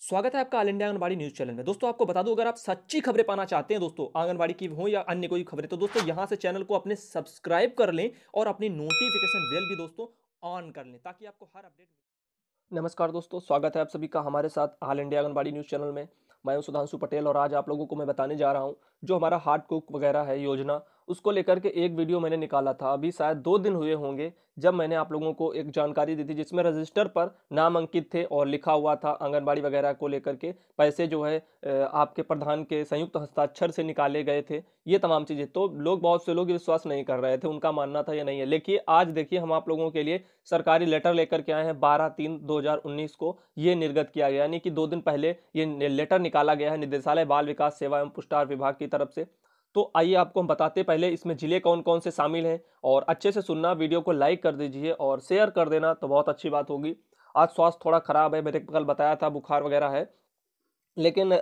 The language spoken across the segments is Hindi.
स्वागत है आपका all India anganwadi news channel में। दोस्तों आपको बता दूं, अगर आप सच्ची खबरें पाना चाहते हैं दोस्तों आंगनबाड़ी की हो या अन्य कोई खबरें, तो दोस्तों यहां से चैनल को अपने सब्सक्राइब कर लें और अपनी नोटिफिकेशन बेल भी दोस्तों ऑन कर लें ताकि आपको हर अपडेट। नमस्कार दोस्तों, स्वागत है आप सभी का हमारे साथ all India anganwadi news channel में। मैं हूं सुधांशु पटेल और आज आप लोगों को मैं बताने जा रहा हूं जो हमारा हार्ट कुक वगैरह है योजना, उसको लेकर के एक वीडियो मैंने निकाला था। अभी शायद 2 दिन हुए होंगे जब मैंने आप लोगों को एक जानकारी दी थी जिसमें रजिस्टर पर नाम अंकित थे और लिखा हुआ था आंगनबाड़ी वगैरह को लेकर के पैसे जो है आपके प्रधान के संयुक्त हस्ताक्षर से निकाले गए थे। ये तमाम चीज़ें तो लोग, बहुत से लोग विश्वास नहीं कर रहे थे, उनका मानना था ये नहीं है। लेकिन आज देखिए हम आप लोगों के लिए सरकारी लेटर लेकर के आए हैं। 12/3/2019 को ये निर्गत किया गया, यानी कि 2 दिन पहले ये लेटर निकाला गया है निदेशालय बाल विकास सेवा एवं पुष्टाहार विभाग की तरफ से। तो आइए आपको हम बताते पहले इसमें जिले कौन कौन से शामिल हैं, और अच्छे से सुनना, वीडियो को लाइक कर दीजिए और शेयर कर देना तो बहुत अच्छी बात होगी। आज स्वास्थ्य थोड़ा खराब है, मैंने कल बताया था बुखार वगैरह है, लेकिन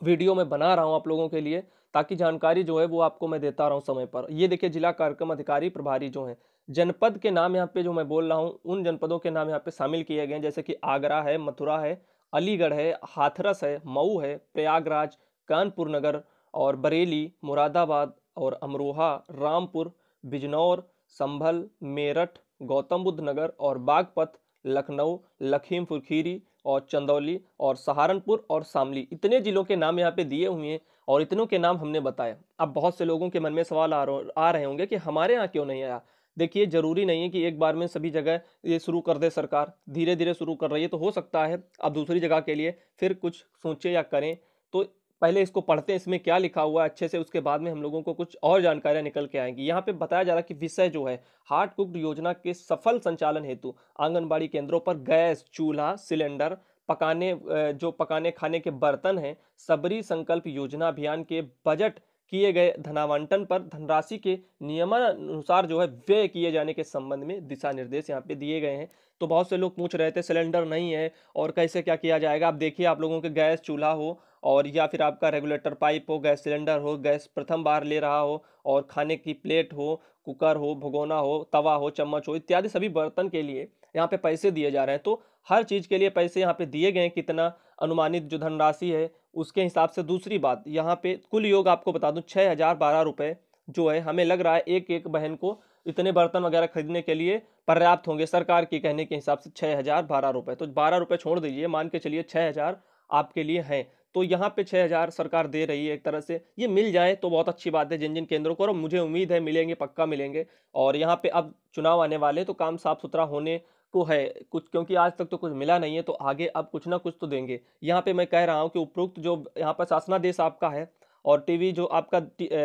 वीडियो में बना रहा हूं आप लोगों के लिए ताकि जानकारी जो है वो आपको मैं देता रहूं समय पर। ये देखिए जिला कार्यक्रम अधिकारी प्रभारी जो हैं, जनपद के नाम यहाँ पे जो मैं बोल रहा हूँ उन जनपदों के नाम यहाँ पे शामिल किए गए हैं, जैसे कि आगरा है, मथुरा है, अलीगढ़ है, हाथरस है, मऊ है, प्रयागराज, कानपुर नगर और बरेली, मुरादाबाद और अमरोहा, रामपुर, बिजनौर, संभल, मेरठ, गौतम बुद्ध नगर और बागपत, लखनऊ, लखीमपुर खीरी और चंदौली और सहारनपुर और शामली, इतने जिलों के नाम यहाँ पे दिए हुए हैं और इतनों के नाम हमने बताए। अब बहुत से लोगों के मन में सवाल आ रहे होंगे कि हमारे यहाँ क्यों नहीं आया। देखिए जरूरी नहीं है कि एक बार में सभी जगह ये शुरू कर दे सरकार, धीरे धीरे शुरू कर रही है, तो हो सकता है अब दूसरी जगह के लिए फिर कुछ सोचे या करें। तो पहले इसको पढ़ते हैं इसमें क्या लिखा हुआ है अच्छे से, उसके बाद में हम लोगों को कुछ और जानकारियां निकल के आएंगी। यहाँ पे बताया जा रहा है कि विषय जो है हार्ट कुक्ड योजना के सफल संचालन हेतु आंगनबाड़ी केंद्रों पर गैस, चूल्हा, सिलेंडर, जो पकाने खाने के बर्तन हैं, सबरी संकल्प योजना अभियान के बजट किए गए धनावंटन पर धनराशि के नियमानुसार जो है व्यय किए जाने के संबंध में दिशा निर्देश यहाँ पे दिए गए हैं। तो बहुत से लोग पूछ रहे थे सिलेंडर नहीं है और कैसे क्या किया जाएगा। अब देखिए आप लोगों के गैस चूल्हा हो और या फिर आपका रेगुलेटर पाइप हो, गैस सिलेंडर हो, गैस प्रथम बार ले रहा हो और खाने की प्लेट हो, कुकर हो, भगोना हो, तवा हो, चम्मच हो, इत्यादि सभी बर्तन के लिए यहाँ पे पैसे दिए जा रहे हैं। तो हर चीज़ के लिए पैसे यहाँ पे दिए गए हैं, कितना अनुमानित जो धनराशि है उसके हिसाब से। दूसरी बात यहाँ पे कुल योग आपको बता दूं 6,012 रुपये जो है, हमें लग रहा है एक एक बहन को इतने बर्तन वगैरह खरीदने के लिए पर्याप्त होंगे सरकार के कहने के हिसाब से। 6,012 रुपये, तो 12 रुपये छोड़ दीजिए, मान के चलिए 6,000 आपके लिए हैं। तो यहाँ पे 6,000 सरकार दे रही है। एक तरह से ये मिल जाए तो बहुत अच्छी बात है जिन जिन केंद्रों को, और मुझे उम्मीद है मिलेंगे, पक्का मिलेंगे। और यहाँ पे अब चुनाव आने वाले तो काम साफ सुथरा होने को है कुछ, क्योंकि आज तक तो कुछ मिला नहीं है, तो आगे अब कुछ ना कुछ तो देंगे। यहाँ पे मैं कह रहा हूँ कि उपरोक्त जो यहाँ पर शासनादेश आपका है और टीवी जो आपका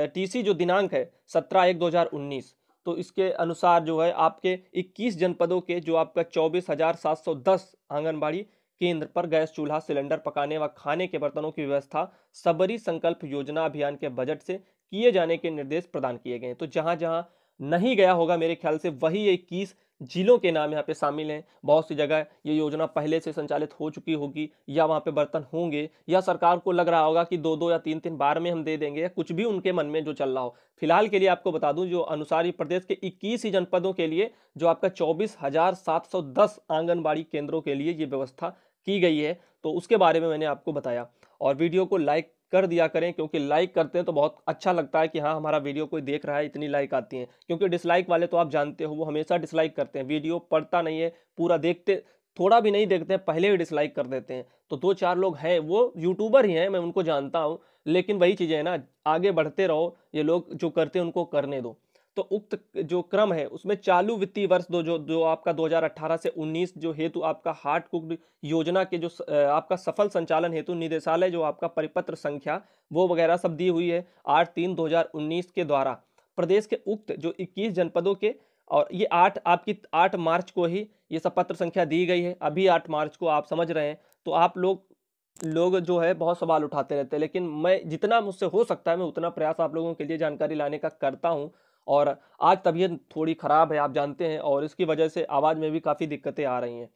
टीसी जो दिनांक है 17/1/2019, तो इसके अनुसार जो है आपके 21 जनपदों के जो आपका 24,710 आंगनबाड़ी केंद्र पर गैस चूल्हा, सिलेंडर, पकाने व खाने के बर्तनों की व्यवस्था सबरी संकल्प योजना अभियान के बजट से किए जाने के निर्देश प्रदान किए गए हैं। तो जहां जहां नहीं गया होगा मेरे ख्याल से वही 21 जिलों के नाम यहाँ पे शामिल हैं। बहुत सी जगह ये योजना पहले से संचालित हो चुकी होगी या वहाँ पे बर्तन होंगे, या सरकार को लग रहा होगा कि 2-2 या 3-3 बार में हम दे देंगे, या कुछ भी उनके मन में जो चल रहा हो। फिलहाल के लिए आपको बता दूं जो अनुसार प्रदेश के 21 ही जनपदों के लिए जो आपका 24,710 आंगनबाड़ी केंद्रों के लिए ये व्यवस्था की गई है, तो उसके बारे में मैंने आपको बताया। और वीडियो को लाइक कर दिया करें, क्योंकि लाइक करते हैं तो बहुत अच्छा लगता है कि हाँ हमारा वीडियो कोई देख रहा है, इतनी लाइक आती है। क्योंकि डिसलाइक वाले तो आप जानते हो वो हमेशा डिसलाइक करते हैं, वीडियो पढ़ता नहीं है, पूरा देखते थोड़ा भी नहीं देखते हैं, पहले ही डिसलाइक कर देते हैं। तो 2-4 लोग हैं, वो यूट्यूबर ही हैं, मैं उनको जानता हूँ, लेकिन वही चीज़ें है ना, आगे बढ़ते रहो, ये लोग जो करते हैं उनको करने दो। तो उक्त जो क्रम है उसमें चालू वित्तीय वर्ष जो आपका 2018 से 19 जो हेतु आपका हार्ट कुक्ड योजना के जो आपका सफल संचालन हेतु निदेशालय जो आपका परिपत्र संख्या वो वगैरह सब दी हुई है 8/3/2019 के द्वारा प्रदेश के उक्त जो 21 जनपदों के। और ये 8 मार्च को ही ये सब पत्र संख्या दी गई है, अभी 8 मार्च को, आप समझ रहे हैं। तो आप लोग जो है बहुत सवाल उठाते रहते हैं, लेकिन मैं जितना मुझसे हो सकता है मैं उतना प्रयास आप लोगों के लिए जानकारी लाने का करता हूं। और आज तबीयत थोड़ी ख़राब है, आप जानते हैं, और इसकी वजह से आवाज़ में भी काफ़ी दिक्कतें आ रही हैं।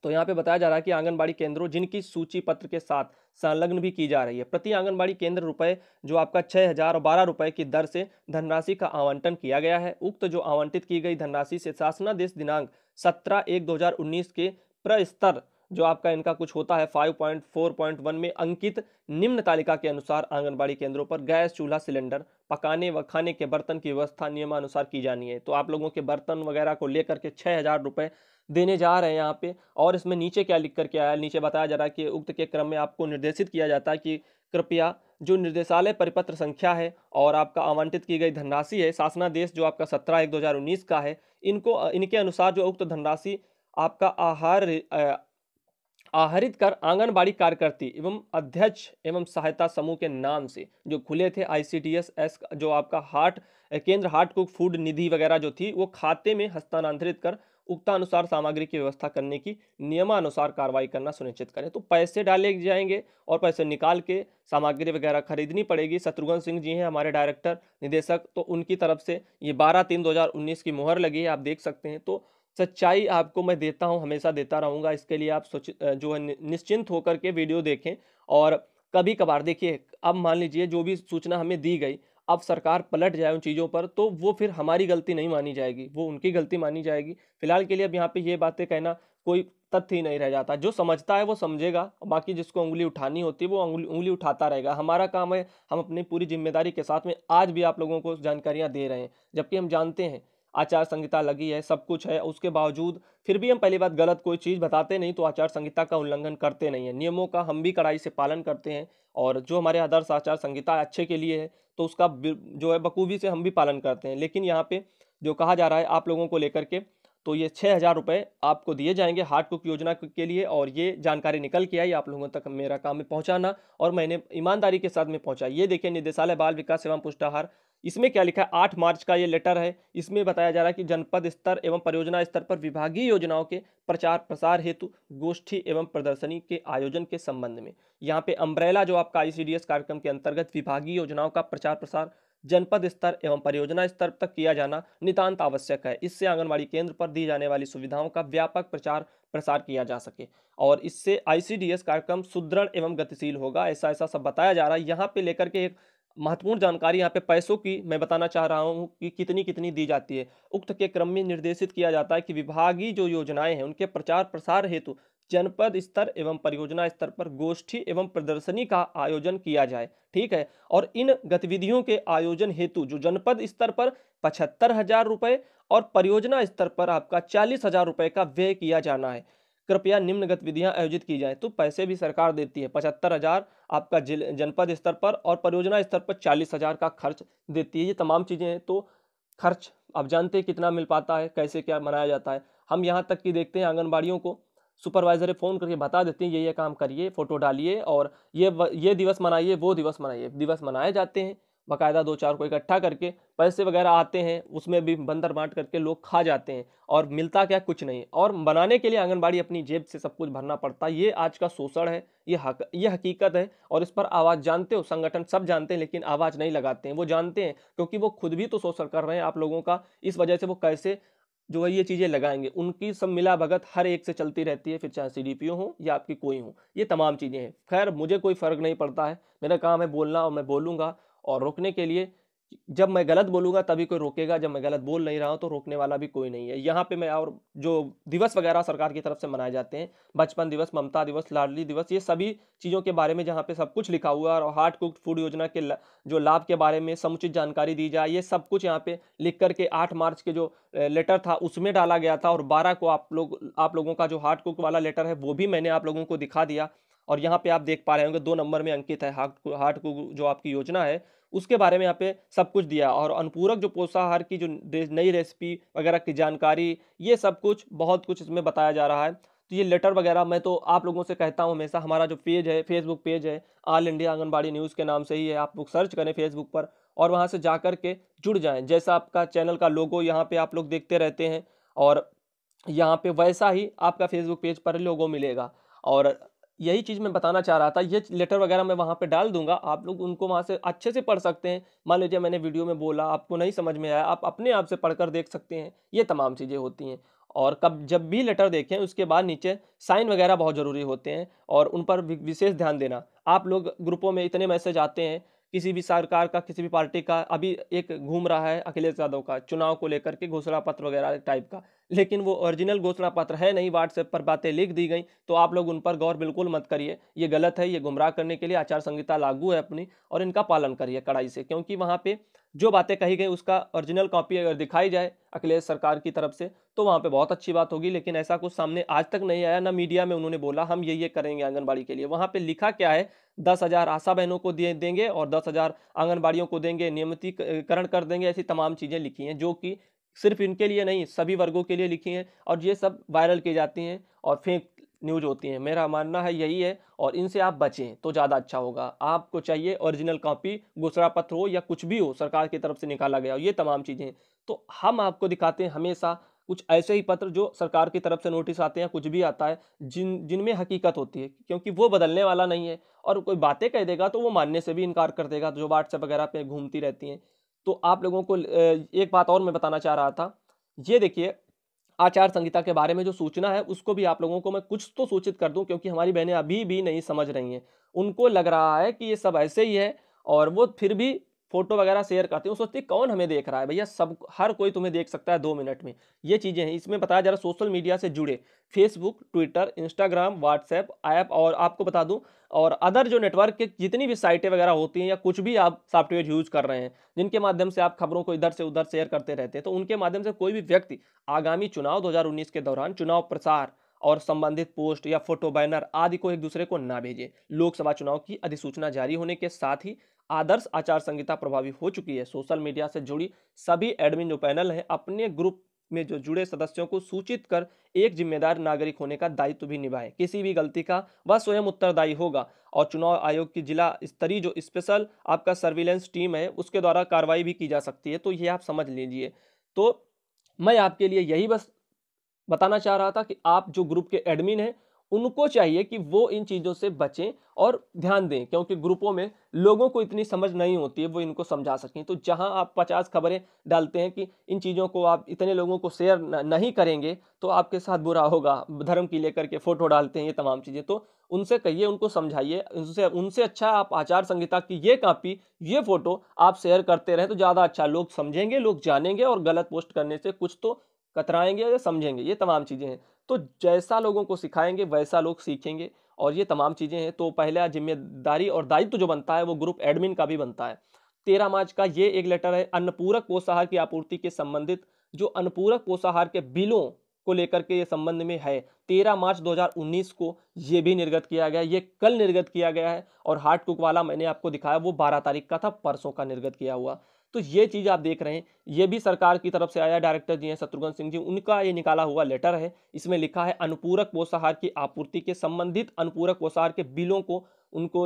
तो यहाँ पे बताया जा रहा है कि आंगनबाड़ी केंद्रों जिनकी सूची पत्र के साथ संलग्न भी की जा रही है, प्रति आंगनबाड़ी केंद्र रुपए जो आपका 6,012 रुपये की दर से धनराशि का आवंटन किया गया है। उक्त जो आवंटित की गई धनराशि से शासनादेश दिनांक 17/1/2019 के प्रस्तर जो आपका इनका कुछ होता है 5.4.1 में अंकित निम्न तालिका के अनुसार आंगनबाड़ी केंद्रों पर गैस चूल्हा सिलेंडर पकाने व खाने के बर्तन की व्यवस्था नियमानुसार की जानी है। तो आप लोगों के बर्तन वगैरह को लेकर के 6,000 रुपये देने जा रहे हैं यहाँ पे। और इसमें नीचे क्या लिख करके आया है, नीचे बताया जा रहा है कि उक्त के क्रम में आपको निर्देशित किया जाता है कि कृपया जो निर्देशालय परिपत्र संख्या है और आपका आवंटित की गई धनराशि है, शासनादेश जो आपका 17/1/2019 का है, इनको इनके अनुसार जो उक्त धनराशि आपका आहरित कर आंगनबाड़ी कार्यकर्ती एवं अध्यक्ष एवं सहायता समूह के नाम से जो खुले थे ICDS एस जो आपका हाट केंद्र हाट कुक फूड निधि वगैरह जो थी वो खाते में हस्तांतरित कर उक्तानुसार सामग्री की व्यवस्था करने की नियमानुसार कार्रवाई करना सुनिश्चित करें। तो पैसे डाले जाएंगे और पैसे निकाल के सामग्री वगैरह खरीदनी पड़ेगी। शत्रुघ्न सिंह जी हैं हमारे डायरेक्टर निदेशक, तो उनकी तरफ से ये 12/3/2019 की मुहर लगी है, आप देख सकते हैं। तो सच्चाई आपको मैं देता हूं, हमेशा देता रहूंगा। इसके लिए आप जो है निश्चिंत होकर के वीडियो देखें। और कभी कभार देखिए, अब मान लीजिए जो भी सूचना हमें दी गई, अब सरकार पलट जाए उन चीज़ों पर, तो वो फिर हमारी गलती नहीं मानी जाएगी, वो उनकी गलती मानी जाएगी। फिलहाल के लिए अब यहाँ पे ये बातें कहना कोई तथ्य ही नहीं रह जाता। जो समझता है वो समझेगा, बाकी जिसको उंगली उठानी होती है वो उंगली उठाता रहेगा। हमारा काम है, हम अपनी पूरी जिम्मेदारी के साथ में आज भी आप लोगों को जानकारियां दे रहे हैं, जबकि हम जानते हैं आचार संहिता लगी है, सब कुछ है, उसके बावजूद फिर भी हम पहली बात गलत कोई चीज़ बताते नहीं तो आचार संहिता का उल्लंघन करते नहीं है। नियमों का हम भी कड़ाई से पालन करते हैं और जो हमारे आदर्श आचार संहिता अच्छे के लिए है तो उसका जो है बखूबी से हम भी पालन करते हैं। लेकिन यहाँ पे जो कहा जा रहा है आप लोगों को लेकर के, तो ये 6,000 रुपये आपको दिए जाएंगे हार्ट कुक योजना के लिए। और ये जानकारी निकल के आई आप लोगों तक, मेरा काम है पहुंचाना और मैंने ईमानदारी के साथ में पहुंचा। ये देखिए निदेशालय बाल विकास एवं पुष्टाहार, इसमें क्या लिखा है, 8 मार्च का ये लेटर है। इसमें बताया जा रहा है कि जनपद स्तर एवं परियोजना स्तर पर विभागीय योजनाओं के प्रचार प्रसार हेतु गोष्ठी एवं प्रदर्शनी के आयोजन के संबंध में यहाँ पे अम्ब्रेला जो आपका ICDS कार्यक्रम के अंतर्गत विभागीय योजनाओं का प्रचार प्रसार जनपद स्तर एवं परियोजना स्तर तक किया जाना नितांत आवश्यक है। इससे आंगनबाड़ी केंद्र पर दी जाने वाली सुविधाओं का व्यापक प्रचार प्रसार किया जा सके और इससे ICDS कार्यक्रम सुदृढ़ एवं गतिशील होगा। ऐसा ऐसा सब बताया जा रहा है। यहाँ पे लेकर के एक महत्वपूर्ण जानकारी यहाँ पे पैसों की मैं बताना चाह रहा हूँ कि कितनी कितनी दी जाती है। उक्त के क्रम में निर्देशित किया जाता है कि विभागीय जो योजनाएं हैं उनके प्रचार प्रसार हेतु जनपद स्तर एवं परियोजना स्तर पर गोष्ठी एवं प्रदर्शनी का आयोजन किया जाए। ठीक है। और इन गतिविधियों के आयोजन हेतु जो जनपद स्तर पर 75,000 रुपये और परियोजना स्तर पर आपका 40,000 रुपये का व्यय किया जाना है। कृपया निम्न गतिविधियां आयोजित की जाए। तो पैसे भी सरकार देती है, 75,000 आपका जनपद स्तर पर और परियोजना स्तर पर 40,000 का खर्च देती है। ये तमाम चीजें हैं। तो खर्च आप जानते हैं कितना मिल पाता है, कैसे क्या मनाया जाता है। हम यहाँ तक कि देखते हैं आंगनबाड़ियों को सुपरवाइजर फ़ोन करके बता देते हैं ये काम करिए, फोटो डालिए और ये दिवस मनाइए, वो दिवस मनाइए। दिवस मनाए जाते हैं बाकायदा, 2-4 को इकट्ठा करके पैसे वगैरह आते हैं, उसमें भी बंदर बांट करके लोग खा जाते हैं और मिलता क्या, कुछ नहीं। और बनाने के लिए आंगनबाड़ी अपनी जेब से सब कुछ भरना पड़ता है। ये आज का शोषण है, ये हकीकत है और इस पर आवाज़, जानते हो, संगठन सब जानते हैं लेकिन आवाज़ नहीं लगाते हैं। वो जानते हैं क्योंकि वो खुद भी तो शोषण कर रहे हैं आप लोगों का, इस वजह से वो कैसे जो है ये चीज़ें लगाएंगे। उनकी सब मिला भगत हर एक से चलती रहती है, फिर चाहे CDPO हो या आपकी कोई हो, ये तमाम चीज़ें हैं। खैर मुझे कोई फ़र्क नहीं पड़ता है, मेरा काम है बोलना और मैं बोलूँगा। और रोकने के लिए जब मैं गलत बोलूँगा तभी कोई रोकेगा, जब मैं गलत बोल नहीं रहा हूँ तो रोकने वाला भी कोई नहीं है। यहाँ पे मैं, और जो दिवस वगैरह सरकार की तरफ से मनाए जाते हैं, बचपन दिवस, ममता दिवस, लाडली दिवस, ये सभी चीज़ों के बारे में जहाँ पे सब कुछ लिखा हुआ है और हार्ट कुक्ड फूड योजना के जो लाभ के बारे में समुचित जानकारी दी जाए, ये सब कुछ यहाँ पे लिख करके 8 मार्च के जो लेटर था उसमें डाला गया था। और 12 को आप लोगों का जो हार्ट कुक वाला लेटर है वो भी मैंने आप लोगों को दिखा दिया। और यहाँ पे आप देख पा रहे होंगे 2 नंबर में अंकित है हार्ट कुक जो आपकी योजना है उसके बारे में यहाँ पे सब कुछ दिया। और अनुपूरक जो पोषाहार की जो नई रेसिपी वगैरह की जानकारी, ये सब कुछ बहुत कुछ इसमें बताया जा रहा है। तो ये लेटर वगैरह मैं तो आप लोगों से कहता हूँ हमेशा, हमारा जो पेज है, फेसबुक पेज है, ऑल इंडिया आंगनबाड़ी न्यूज़ के नाम से ही है, आप लोग सर्च करें फेसबुक पर और वहाँ से जा कर के जुड़ जाएँ। जैसा आपका चैनल का लोगो यहाँ पे आप लोग देखते रहते हैं और यहाँ पे वैसा ही आपका फेसबुक पेज पर लोगो मिलेगा। और यही चीज़ मैं बताना चाह रहा था। ये लेटर वगैरह मैं वहाँ पे डाल दूंगा, आप लोग उनको वहाँ से अच्छे से पढ़ सकते हैं। मान लीजिए मैंने वीडियो में बोला, आपको नहीं समझ में आया, आप अपने आप से पढ़कर देख सकते हैं। ये तमाम चीज़ें होती हैं। और जब भी लेटर देखें उसके बाद नीचे साइन वगैरह बहुत ज़रूरी होते हैं और उन पर विशेष ध्यान देना। आप लोग ग्रुपों में इतने मैसेज आते हैं, किसी भी सरकार का, किसी भी पार्टी का, अभी एक घूम रहा है अखिलेश यादव का, चुनाव को लेकर के घोषणा पत्र वगैरह टाइप का, लेकिन वो ओरिजिनल घोषणा पत्र है नहीं, व्हाट्सएप पर बातें लिख दी गई, तो आप लोग उन पर गौर बिल्कुल मत करिए। ये गलत है, ये गुमराह करने के लिए आचार संहिता लागू है अपनी, और इनका पालन करिए कड़ाई से, क्योंकि वहाँ पे जो बातें कही गई उसका ओरिजिनल कॉपी अगर दिखाई जाए अखिलेश सरकार की तरफ से तो वहाँ पे बहुत अच्छी बात होगी। लेकिन ऐसा कुछ सामने आज तक नहीं आया, ना मीडिया में उन्होंने बोला हम ये करेंगे आंगनबाड़ी के लिए। वहाँ पे लिखा क्या है, 10,000 आशा बहनों को देंगे और 10,000 आंगनबाड़ियों को देंगे, नियमितीकरण कर देंगे, ऐसी तमाम चीज़ें लिखी हैं जो कि सिर्फ इनके लिए नहीं सभी वर्गों के लिए लिखी हैं, और ये सब वायरल की जाती हैं और फेक न्यूज़ होती हैं। मेरा मानना है यही है, और इनसे आप बचें तो ज़्यादा अच्छा होगा। आपको चाहिए ओरिजिनल कॉपी, घोषणा पत्र हो या कुछ भी हो सरकार की तरफ से निकाला गया हो, ये तमाम चीज़ें। तो हम आपको दिखाते हैं हमेशा कुछ ऐसे ही पत्र जो सरकार की तरफ से नोटिस आते हैं, कुछ भी आता है जिनमें हकीकत होती है, क्योंकि वो बदलने वाला नहीं है। और कोई बातें कह देगा तो वो मानने से भी इनकार कर देगा, जो व्हाट्सएप वगैरह पे घूमती रहती हैं। तो आप लोगों को एक बात और मैं बताना चाह रहा था, ये देखिए आचार संहिता के बारे में जो सूचना है उसको भी आप लोगों को मैं कुछ तो सूचित कर दूं, क्योंकि हमारी बहनें अभी भी नहीं समझ रही हैं। उनको लग रहा है कि ये सब ऐसे ही है, और वो फिर भी फोटो वगैरह शेयर करती हैं। वो सोचती है कौन हमें देख रहा है, भैया सब हर कोई तुम्हें देख सकता है 2 मिनट में। ये चीज़ें हैं। इसमें बताया जा रहा सोशल मीडिया से जुड़े Facebook, Twitter, Instagram, WhatsApp app, और आपको बता दूं और अदर जो नेटवर्क के जितनी भी साइटें वगैरह होती हैं या कुछ भी आप सॉफ्टवेयर यूज कर रहे हैं जिनके माध्यम से आप खबरों को इधर से उधर शेयर करते रहते हैं, तो उनके माध्यम से कोई भी व्यक्ति आगामी चुनाव 2019 के दौरान चुनाव प्रचार और संबंधित पोस्ट या फोटो, बैनर आदि को एक दूसरे को ना भेजें। लोकसभा चुनाव की अधिसूचना जारी होने के साथ ही आदर्श आचार संहिता प्रभावी हो चुकी है। सोशल मीडिया से जुड़ी सभी एडमिन जो पैनल हैं अपने ग्रुप में जो जुड़े सदस्यों को सूचित कर एक जिम्मेदार नागरिक होने का दायित्व भी निभाएं। किसी भी गलती का वह स्वयं उत्तरदायी होगा, और चुनाव आयोग की जिला स्तरीय जो स्पेशल आपका सर्विलेंस टीम है उसके द्वारा कार्रवाई भी की जा सकती है। तो ये आप समझ लीजिए। तो मैं आपके लिए यही बस बताना चाह रहा था कि आप जो ग्रुप के एडमिन हैं उनको चाहिए कि वो इन चीज़ों से बचें और ध्यान दें, क्योंकि ग्रुपों में लोगों को इतनी समझ नहीं होती है वो इनको समझा सकें। तो जहां आप 50 खबरें डालते हैं कि इन चीज़ों को आप इतने लोगों को शेयर नहीं करेंगे तो आपके साथ बुरा होगा, धर्म की लेकर के फोटो डालते हैं, ये तमाम चीज़ें। तो उनसे कहिए, उनको समझाइए। उनसे उनसे अच्छा आप आचार संहिता की ये कॉपी, ये फोटो आप शेयर करते रहे तो ज़्यादा अच्छा। लोग समझेंगे, लोग जानेंगे, और गलत पोस्ट करने से कुछ तो कतराएंगे या समझेंगे। ये तमाम चीज़ें हैं। तो जैसा लोगों को सिखाएंगे वैसा लोग सीखेंगे, और ये तमाम चीज़ें हैं। तो पहला जिम्मेदारी और दायित्व जो बनता है वो ग्रुप एडमिन का भी बनता है। 13 मार्च का ये एक लेटर है अन्नपूरक पोषाहार की आपूर्ति के संबंधित, जो अनुपूरक पोषाहार के बिलों को लेकर के ये संबंध में है। 13 मार्च 2019 को ये भी निर्गत किया गया, ये कल निर्गत किया गया है। और हार्ड कुक वाला मैंने आपको दिखाया वो 12 तारीख का था, परसों का निर्गत किया हुआ। तो ये चीज़ आप देख रहे हैं, ये भी सरकार की तरफ से आया। डायरेक्टर जी हैं शत्रुघ्न सिंह जी, उनका ये निकाला हुआ लेटर है। इसमें लिखा है अनुपूरक पोषाहार की आपूर्ति के संबंधित अनुपूरक पोषाहार के बिलों को उनको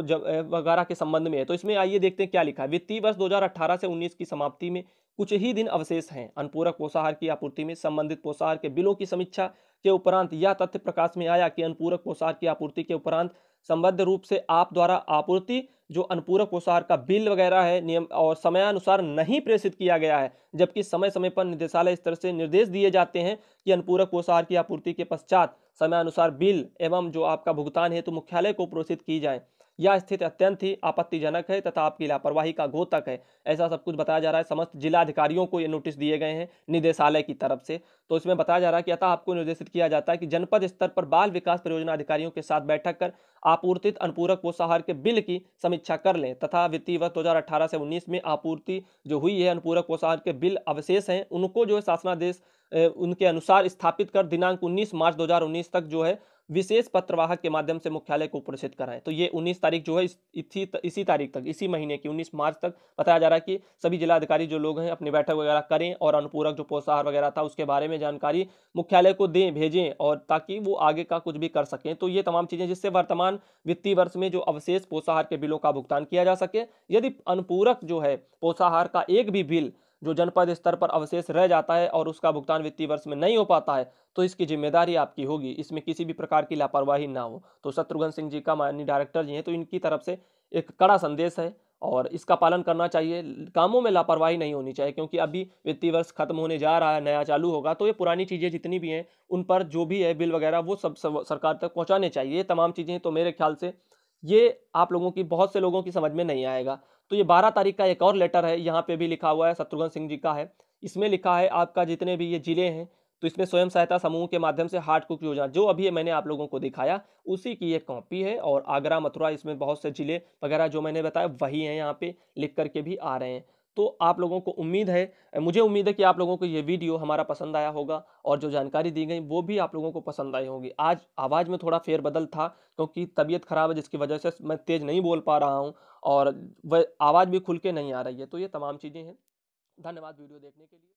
वगैरह के संबंध में है। तो इसमें आइए देखते हैं क्या लिखा है। वित्तीय वर्ष 2018 से 19 की समाप्ति में कुछ ही दिन अवशेष हैं। अनुपूरक पोषाहार की आपूर्ति में संबंधित पोषाहार के बिलों की समीक्षा के उपरांत यह तथ्य प्रकाश में आया कि अनुपूरक पोषाहार की आपूर्ति के उपरांत संबद्ध रूप से आप द्वारा आपूर्ति जो अनुपूरक पोषाहार का बिल वगैरह है नियम और समयानुसार नहीं प्रेषित किया गया है, जबकि समय समय पर निदेशालय स्तर से निर्देश दिए जाते हैं कि अनुपूरक पोषाहार की आपूर्ति के पश्चात समयानुसार बिल एवं जो आपका भुगतान है तो मुख्यालय को प्रेषित की जाए। यह स्थिति अत्यंत ही आपत्तिजनक है तथा आपकी लापरवाही का घोतक है। ऐसा सब कुछ बताया जा रहा है। समस्त जिला अधिकारियों को ये नोटिस दिए गए हैं निदेशालय की तरफ से। तो इसमें बताया जा रहा है कि अतः आपको निर्देशित किया जाता है कि जनपद स्तर पर बाल विकास परियोजना अधिकारियों के साथ बैठक कर आपूर्तित अनुपूरक पोषाहार के बिल की समीक्षा कर लें तथा वित्तीय वर्ष 2018 से 19 में आपूर्ति जो हुई है अनुपूरक पोषाहार के बिल अवशेष हैं उनको जो है शासनादेश उनके अनुसार स्थापित कर दिनांक 19 मार्च 2019 तक जो है विशेष पत्रवाहक के माध्यम से मुख्यालय को प्रेषित कराएं। तो ये 19 तारीख जो है इसी तारीख तक, इसी महीने की 19 मार्च तक बताया जा रहा है कि सभी जिलाधिकारी जो लोग हैं अपनी बैठक वगैरह करें और अनुपूरक जो पोषाहार वगैरह था उसके बारे में जानकारी मुख्यालय को दें, भेजें, और ताकि वो आगे का कुछ भी कर सकें। तो ये तमाम चीज़ें जिससे वर्तमान वित्तीय वर्ष में जो अवशेष पोषाहार के बिलों का भुगतान किया जा सके। यदि अनुपूरक जो है पोषाहार का एक भी बिल जो जनपद स्तर पर अवशेष रह जाता है और उसका भुगतान वित्तीय वर्ष में नहीं हो पाता है तो इसकी जिम्मेदारी आपकी होगी, इसमें किसी भी प्रकार की लापरवाही ना हो। तो शत्रुघ्न सिंह जी का माननीय डायरेक्टर जी हैं, तो इनकी तरफ से एक कड़ा संदेश है और इसका पालन करना चाहिए। कामों में लापरवाही नहीं होनी चाहिए, क्योंकि अभी वित्तीय वर्ष खत्म होने जा रहा है, नया चालू होगा, तो ये पुरानी चीज़ें जितनी भी हैं उन पर जो भी है बिल वगैरह वो सब सरकार तक पहुँचाने चाहिए। ये तमाम चीज़ें तो मेरे ख्याल से ये आप लोगों की, बहुत से लोगों की समझ में नहीं आएगा। तो ये 12 तारीख का एक और लेटर है, यहाँ पे भी लिखा हुआ है, शत्रुघ्न सिंह जी का है। इसमें लिखा है आपका जितने भी ये जिले हैं तो इसमें स्वयं सहायता समूह के माध्यम से हार्ड कुक योजना जो अभी मैंने आप लोगों को दिखाया उसी की एक कॉपी है, और आगरा, मथुरा, इसमें बहुत से जिले वगैरह जो मैंने बताया वही हैं, यहाँ पे लिख करके भी आ रहे हैं। तो आप लोगों को उम्मीद है, मुझे उम्मीद है कि आप लोगों को ये वीडियो हमारा पसंद आया होगा, और जो जानकारी दी गई वो भी आप लोगों को पसंद आई होगी। आज आवाज़ में थोड़ा फेरबदल था क्योंकि तबीयत खराब है, जिसकी वजह से मैं तेज़ नहीं बोल पा रहा हूँ, और वह आवाज़ भी खुल के नहीं आ रही है। तो ये तमाम चीज़ें हैं। धन्यवाद वीडियो देखने के लिए।